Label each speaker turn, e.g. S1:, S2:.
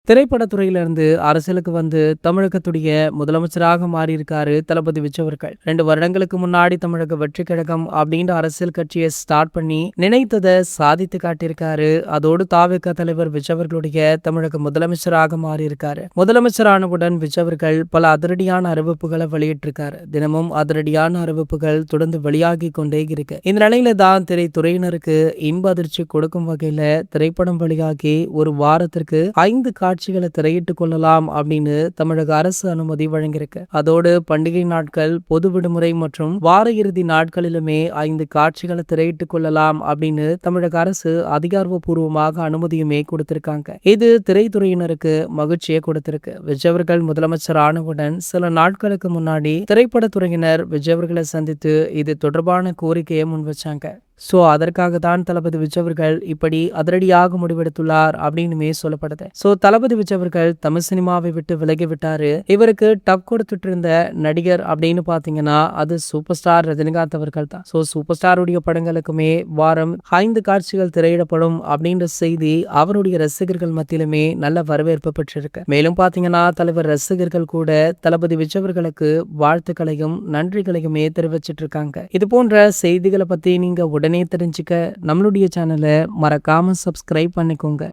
S1: திரைப்படத்துறையிலிருந்து அரசியலுக்கு வந்து தமிழகத்துடைய முதலமைச்சராக மாறியிருக்காரு தளபதி விஜய் அவர்கள். 2 வருடங்களுக்கு முன்னாடி தமிழக வெற்றி கழகம் அப்படின்ற அரசியல் கட்சியை ஸ்டார்ட் பண்ணி நினைத்ததை சாதித்து காட்டியிருக்காரு. அதோடு தாவேகா தலைவர் விஜய் அவர்களுடைய தமிழக முதலமைச்சராக மாறியிருக்காரு. முதலமைச்சரானவுடன் விஜய் அவர்கள் பல அதிரடியான அறிவிப்புகளை வெளியிட்டிருக்காரு. தினமும் அதிரடியான அறிவிப்புகள் தொடர்ந்து வெளியாகி கொண்டே இருக்கு. இந்த நிலையில தான் திரைத்துறையினருக்கு இன்ப அதிர்ச்சி கொடுக்கும் வகையில திரைப்படம் வெளியாகி ஒரு வாரத்திற்கு 5 காட்சிகளை திரையிட்டுக் கொள்ளலாம் அப்படின்னு தமிழக அரசு அனுமதி வழங்கியிருக்கு. அதோடு பண்டிகை நாட்கள், பொது விடுமுறை மற்றும் வார இறுதி நாட்களிலுமே 5 காட்சிகளை திரையிட்டுக் கொள்ளலாம் அப்படின்னு தமிழக அரசு அதிகாரப்பூர்வமாக அனுமதியுமே கொடுத்திருக்காங்க. இது திரைத்துறையினருக்கு மகிழ்ச்சியை கொடுத்திருக்கு. விஜய் அவர்கள் முதலமைச்சர் ஆனவுடன் சில நாட்களுக்கு முன்னாடி திரைப்படத்துறையினர் விஜய் அவர்களை சந்தித்து இது தொடர்பான கோரிக்கையை முன் வச்சாங்க. அதற்காக தான் தளபதி விஜய் அவர்கள் இப்படி அதிரடியாக முடிவெடுத்துள்ளார் அப்படின்னுமே சொல்லப்படுது. தளபதி விஜய் அவர்கள் தமிழ் சினிமாவை விட்டு விலகி விட்டாரு. இவருக்கு டப் கொடுத்துட்டு இருந்த நடிகர் அப்படின்னு பாத்தீங்கன்னா அது சூப்பர் ஸ்டார் ரஜினிகாந்த் அவர்கள் தான். சூப்பர் ஸ்டாருடைய படங்களுக்குமே வாரம் 5 காட்சிகள் திரையிடப்படும் அப்படின்ற செய்தி அவருடைய ரசிகர்கள் மத்தியிலுமே நல்ல வரவேற்பு பெற்றிருக்கு. மேலும் பாத்தீங்கன்னா தலைவர் ரசிகர்கள் கூட தளபதி விஜய் அவர்களுக்கு வாழ்த்துக்களையும் நன்றிகளையுமே தெரிவிச்சிட்டு இருக்காங்க. இது போன்ற செய்திகளை பத்தி நீங்க உடனே தெரிஞ்சுக்க நம்மளுடைய சேனலை மறக்காம சப்ஸ்கிரைப் பண்ணிக்கோங்க.